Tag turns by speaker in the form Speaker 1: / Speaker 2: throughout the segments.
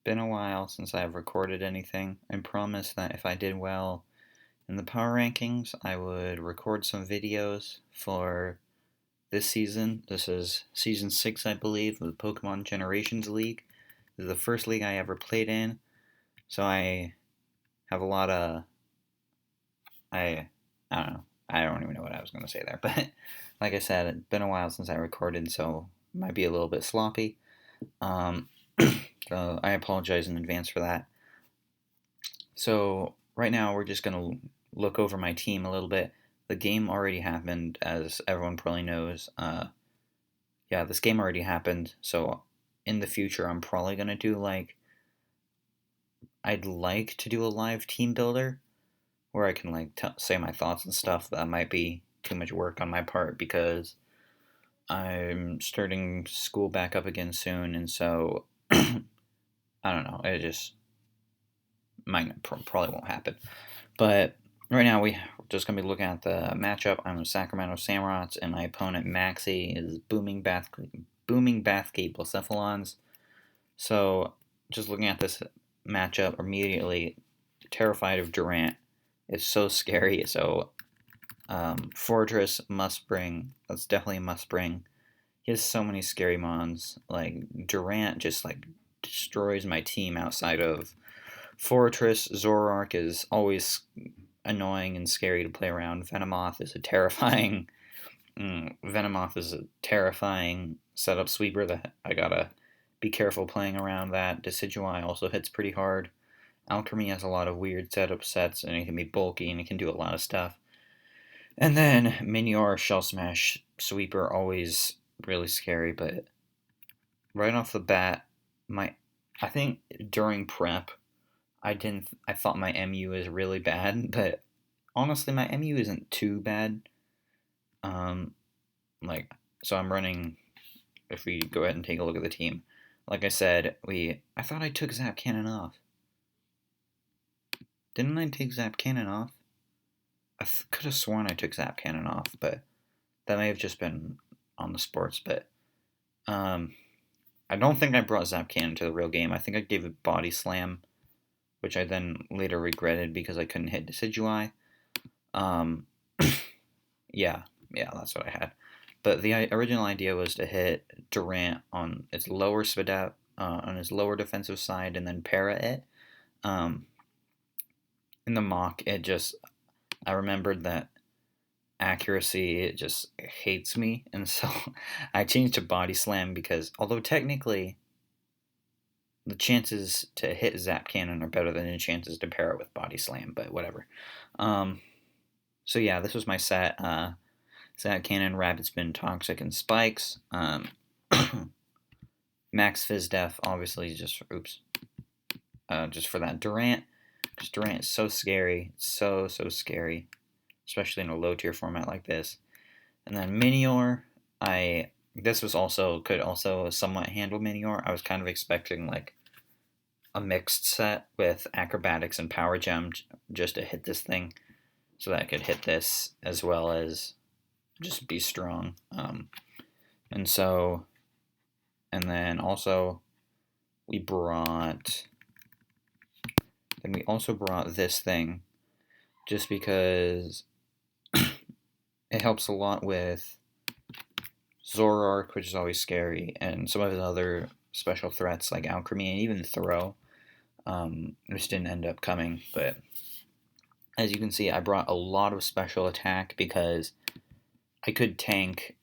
Speaker 1: been a while since I've recorded anything. I promised that if I did well in the power rankings, I would record some videos for this season. This is season 6, I believe, of the Pokemon Generations League. This is the first league I ever played in, so I have a lot of. I don't know. I don't even know what I was going to say there, but like I said, it's been a while since I recorded, so it might be a little bit sloppy. Um, so I apologize in advance for that. So right now we're just gonna look over my team a little bit. The game already happened, as everyone probably knows. Yeah, this game already happened. So in the future, I'm probably gonna do I'd like to do a live team builder where I can say my thoughts and stuff. That might be too much work on my part because I'm starting school back up again soon, and so I don't know. It just might probably won't happen. But right now we're just gonna be looking at the matchup. I'm the Sacramento Samurotts, and my opponent Maxie is booming Bathgate Blacephalons. So just looking at this matchup immediately, terrified of Durant. It's so scary. So Fortress must bring. That's definitely a must bring. He has so many scary mons. Like Durant just destroys my team outside of Fortress. Zoroark is always annoying and scary to play around. Venomoth is a terrifying. Venomoth is a terrifying setup sweeper that I gotta be careful playing around. That Decidueye also hits pretty hard. Alchemy has a lot of weird setup sets, and it can be bulky and it can do a lot of stuff. And then Minior Shell Smash Sweeper, always really scary, but right off the bat, I think during prep I thought my MU is really bad, but honestly my MU isn't too bad. Um like so I'm running. If we go ahead and take a look at the team, like I said, I thought I took Zap Cannon off. Didn't I take Zap Cannon off? Could have sworn I took Zap Cannon off, but that may have just been on the sports. But I don't think I brought Zap Cannon to the real game. I think I gave it Body Slam, which I then later regretted because I couldn't hit Decidueye. Um, yeah, that's what I had. But the original idea was to hit Durant on its lower on his lower defensive side, and then para it. In the mock, I remembered that accuracy, it just hates me, and so I changed to Body Slam because although technically the chances to hit Zap Cannon are better than the chances to pair it with Body Slam, but whatever. So yeah, this was my set. Zap Cannon, Rapid Spin, Toxic, and Spikes. Max Fizz Def, obviously, just for that Durant, because Durant is so scary, so scary, especially in a low tier format like this. And then Minior, this could also somewhat handle Minior. I was kind of expecting a mixed set with Acrobatics and Power Gem just to hit this thing, so that I could hit this as well as just be strong. And then also we also brought this thing just because it helps a lot with Zoroark, which is always scary, and some of his other special threats like Alchemy and even Throw, which didn't end up coming. But as you can see, I brought a lot of special attack because I could tank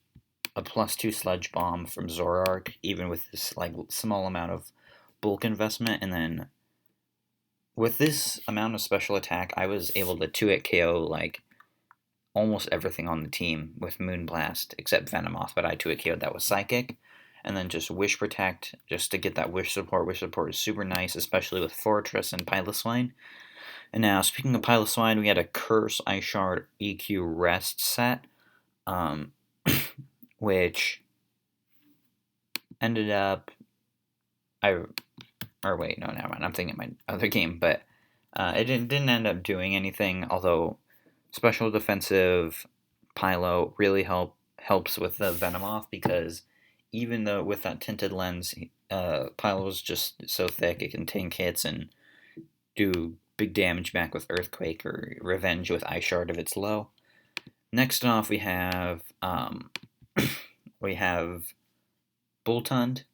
Speaker 1: a +2 Sludge Bomb from Zoroark, even with this small amount of bulk investment, and then with this amount of special attack, I was able to 2-hit KO almost everything on the team with Moonblast, except Venomoth, but I 2-hit KO'd that with Psychic. And then just Wish Protect, just to get that Wish support. Wish support is super nice, especially with Fortress and Piloswine. And now, speaking of Piloswine, we had a Curse, Ice Shard, EQ Rest set, which ended up... wait, no, never mind. I'm thinking my other game, but it didn't end up doing anything, although special defensive Pylo really helps with the Venomoth, because even though with that tinted lens, Pile was just so thick it can tank hits and do big damage back with Earthquake or Revenge with Ice Shard if it's low. Next off, we have we have Boltund.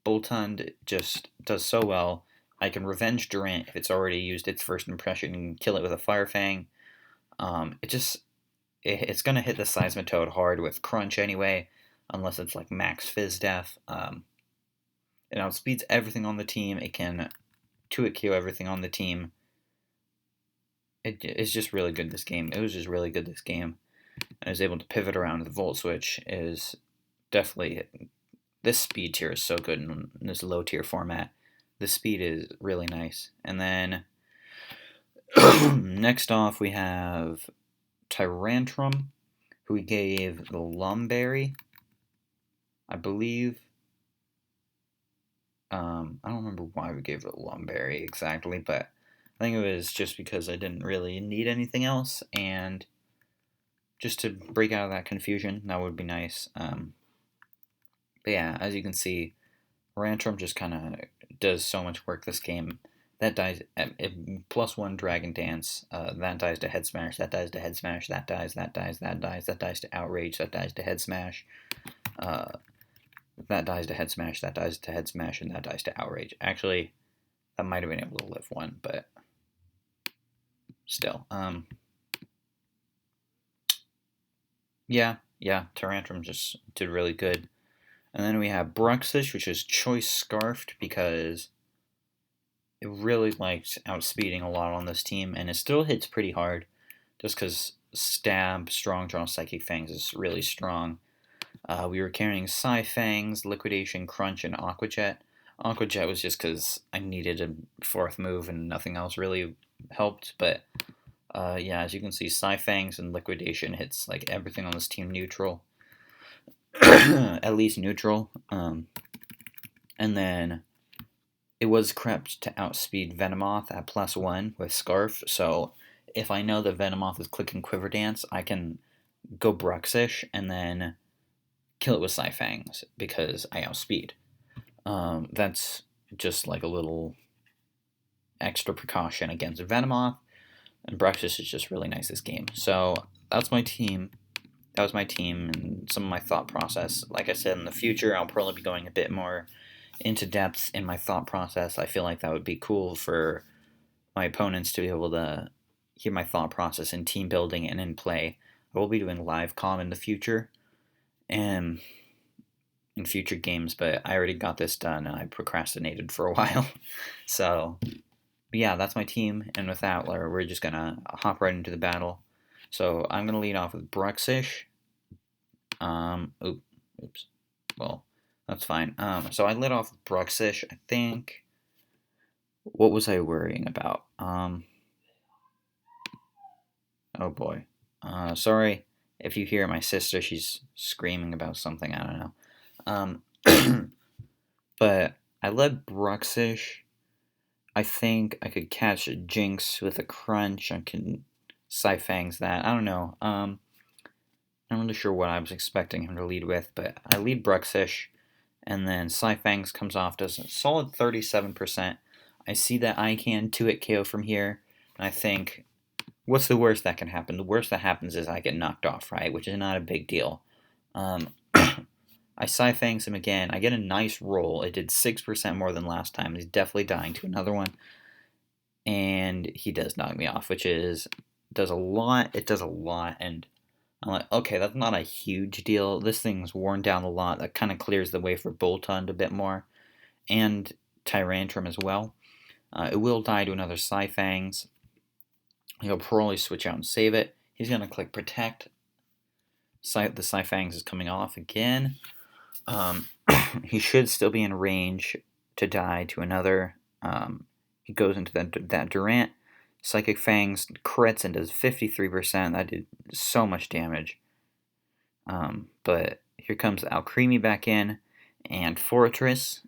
Speaker 1: Boltund just does so well. I can Revenge Durant if it's already used its first impression and kill it with a Fire Fang. It's gonna hit the Seismitoad hard with Crunch anyway, unless it's like max Fizz Death. It outspeeds everything on the team. It can 2-hit KO everything on the team. It's just really good this game. It was just really good this game. I was able to pivot around. The Volt Switch is definitely... This speed tier is so good in this low tier format. The speed is really nice. And then next off we have Tyrantrum, who we gave the Lumberry, I believe. I don't remember why we gave it Lumberry exactly, but I think it was just because I didn't really need anything else, and just to break out of that confusion, that would be nice. But yeah, as you can see, Rantrum just kind of does so much work this game. That dies at +1 Dragon Dance. That dies to Head Smash. That dies to Head Smash. That dies. That dies. That dies. That dies to Outrage. That dies to Head Smash. That dies to Head Smash. That dies to Head Smash, and that dies to Outrage. Actually, that might have been able to live one, but still. Yeah, Tyrantrum just did really good. And then we have Bruxish, which is Choice Scarfed, because it really likes outspeeding a lot on this team, and it still hits pretty hard, just because Stab, Strong Draw, Psychic Fangs is really strong. We were carrying Psy Fangs, Liquidation, Crunch, and Aqua Jet. Aqua Jet was just because I needed a 4th move and nothing else really helped, but yeah, as you can see, Psy Fangs and Liquidation hits like everything on this team neutral. At least neutral. And then it was crept to outspeed Venomoth at +1 with Scarf, so if I know that Venomoth is clicking Quiver Dance, I can go Bruxish and then kill it with Psy Fangs because I outspeed. That's just like a little extra precaution against Venomoth, and Bruxish is just really nice this game. So that's my team. That was my team and some of my thought process. Like I said, in the future, I'll probably be going a bit more into depth in my thought process. I feel like that would be cool for my opponents to be able to hear my thought process in team building and in play. I will be doing live comm in the future and in future games, but I already got this done and I procrastinated for a while. So, yeah, that's my team, and with that, we're just going to hop right into the battle. So I'm going to lead off with Bruxish. Oops. Well, that's fine. So I lit off with Bruxish. I think... What was I worrying about? Oh boy. Sorry if you hear my sister. She's screaming about something. I don't know. But I led Bruxish. I think I could catch a Jinx with a Crunch. I can Psy Fangs that. I don't know. I'm not really sure what I was expecting him to lead with, but I lead Bruxish, and then Psy Fangs comes off, does a solid 37%. I see that I can 2-hit KO from here, and I think, what's the worst that can happen? The worst that happens is I get knocked off, right? Which is not a big deal. I Psy Fangs him again. I get a nice roll. It did 6% more than last time. He's definitely dying to another one. And he does knock me off, which does a lot. It does a lot, and I'm like, okay, that's not a huge deal. This thing's worn down a lot. That kind of clears the way for Boltund a bit more, and Tyrantrum as well. It will die to another Psy Fangs. He'll probably switch out and save it. He's going to click Protect. The Psy Fangs is coming off again. He should still be in range to die to another. He goes into that Durant. Psychic Fangs crits and does 53%. That did so much damage. But here comes Alcremie back in, and Fortress.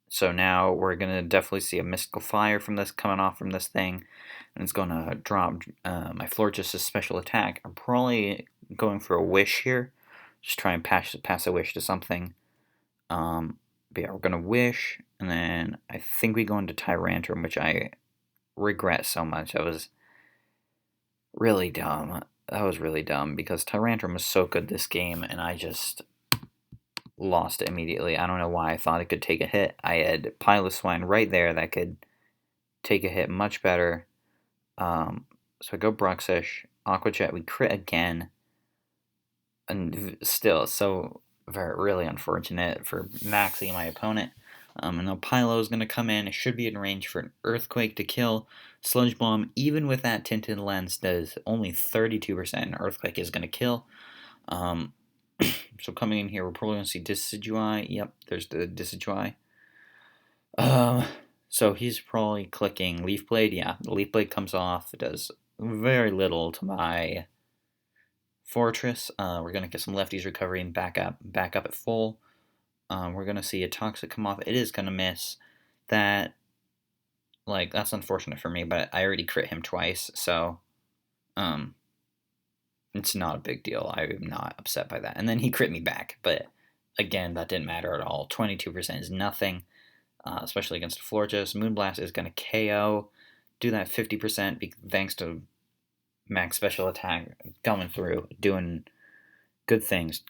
Speaker 1: So now we're going to definitely see a Mystical Fire from this coming off from this thing. And it's going to drop my Florges' special attack. I'm probably going for a Wish here. Just try and pass a Wish to something. But yeah, we're gonna Wish, and then I think we go into Tyrantrum, which I regret so much. That was really dumb. That was really dumb because Tyrantrum was so good this game, and I just lost it immediately. I don't know why I thought it could take a hit. I had Piloswine right there that could take a hit much better. So I go Bruxish, Aqua Jet, we crit again, and still so very really unfortunate for maxing my opponent. And now Pylo is going to come in. It should be in range for an Earthquake to kill. Sludge Bomb, even with that tinted lens, does only 32%. And Earthquake is going to kill. So coming in here, we're probably going to see Decidueye. Yep, there's the Decidueye. So he's probably clicking Leaf Blade. Yeah, the Leaf Blade comes off. It does very little to my Fortress. We're going to get some Lefties recovery and back up at full. We're going to see a Toxic come off. It is going to miss. That's unfortunate for me, but I already crit him twice, so it's not a big deal. I'm not upset by that. And then he crit me back, but again, that didn't matter at all. 22% is nothing, especially against a Florges. Moonblast is going to KO, do that 50% thanks to max special attack coming through, doing good things.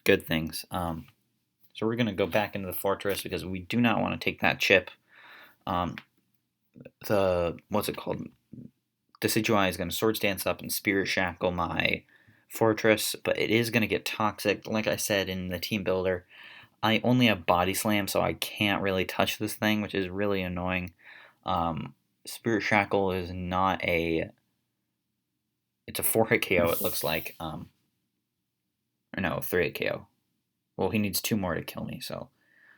Speaker 1: So we're going to go back into the Fortress because we do not want to take that chip. What's it called? Decidueye is going to Swords Dance up and Spirit Shackle my Fortress, but it is going to get toxic. Like I said in the team builder, I only have Body Slam, so I can't really touch this thing, which is really annoying. Spirit Shackle is not a... It's a 4-hit KO, it looks like. Or no, 3-hit KO. Well, he needs 2 more to kill me, so...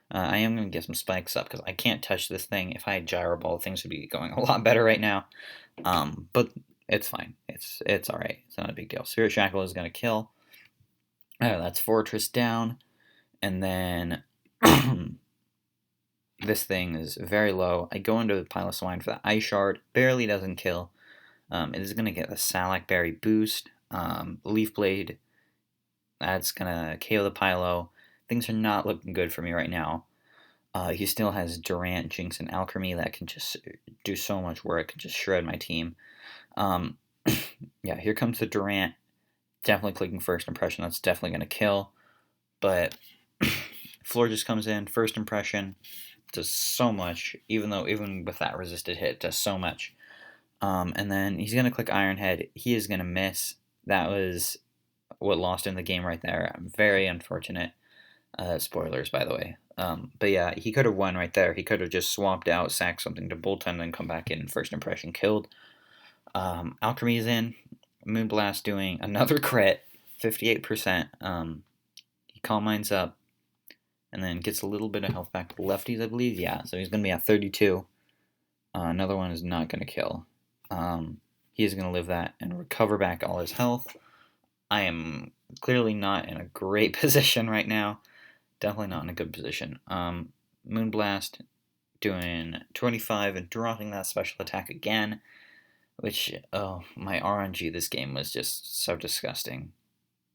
Speaker 1: I am going to get some spikes up, because I can't touch this thing. If I had Gyro Ball, things would be going a lot better right now. But it's fine. It's alright. It's not a big deal. Spirit Shackle is going to kill. That's Fortress down. And then... this thing is very low. I go into the Piloswine for the Ice Shard. Barely doesn't kill. It is going to get the Salac Berry boost. Leaf Blade. That's going to KO the Pylo. Things are not looking good for me right now. He still has Durant, Jinx, and Alchemy that can just do so much work, just shred my team. Yeah, here comes the Durant. Definitely clicking First Impression. That's definitely going to kill. But Floor just comes in. First Impression does so much, even with that resisted hit, does so much. And then he's going to click Iron Head. He is going to miss. That was what lost in the game right there. Very unfortunate. Spoilers, by the way. But yeah, he could have won right there. He could have just swapped out, sacked something to Bolton, and then come back in and First Impression killed. Alchemy's in. Moonblast doing another crit, 58%. He Calm Minds up, and then gets a little bit of health back. Lefties, I believe. Yeah, so he's going to be at 32. Another one is not going to kill. He is going to live that and recover back all his health. I am clearly not in a great position right now. Definitely not in a good position. Moonblast doing 25 and dropping that special attack again, which, my RNG this game was just so disgusting.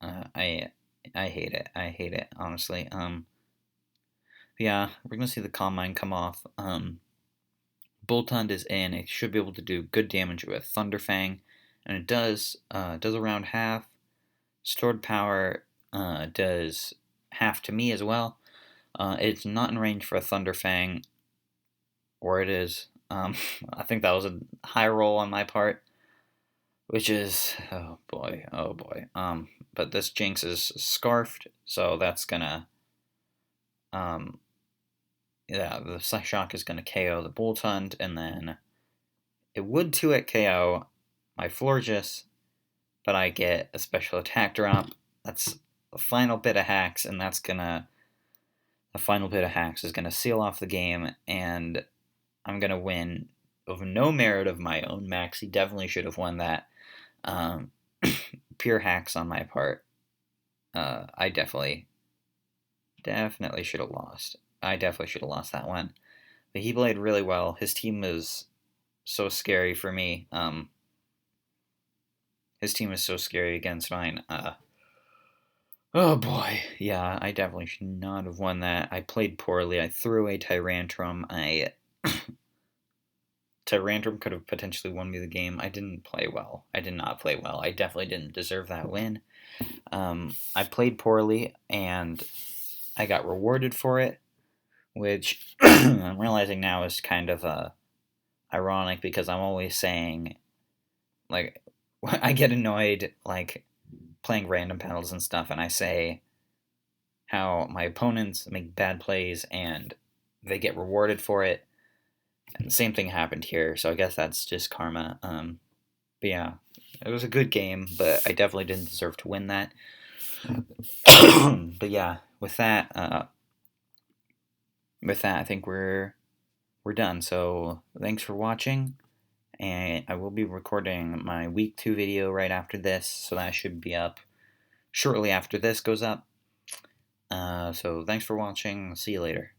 Speaker 1: I hate it. I hate it, honestly. Yeah, we're going to see the Calm Mind come off. Boltund is in. It should be able to do good damage with Thunderfang, and it does. Does around half. Stored Power does half to me as well. It's not in range for a Thunderfang, or it is. I think that was a high roll on my part, which is, oh boy. But this Jinx is scarfed, so that's gonna, yeah, the Shock is gonna KO the Boltund, and then it would 2-hit KO my Florges, but I get a special attack drop. That's the final bit of hacks, and that's gonna... The final bit of hacks is gonna seal off the game, and I'm gonna win of no merit of my own. Maxi definitely should have won that. Pure hacks on my part. I definitely should have lost. I definitely should have lost that one. But he played really well. His team was so scary for me. His team is so scary against mine. Oh boy, yeah, I definitely should not have won that. I played poorly. I threw a Tyrantrum. Tyrantrum could have potentially won me the game. I didn't play well. I did not play well. I definitely didn't deserve that win. I played poorly, and I got rewarded for it, which I'm realizing now is kind of ironic because I'm always saying, like, I get annoyed, like, playing random battles and stuff, and I say how my opponents make bad plays and they get rewarded for it. And the same thing happened here, so I guess that's just karma. But yeah, it was a good game, but I definitely didn't deserve to win that. But yeah, with that, I think we're done. So thanks for watching, and I will be recording my week 2 video right after this, so that should be up shortly after this goes up. So thanks for watching. See you later.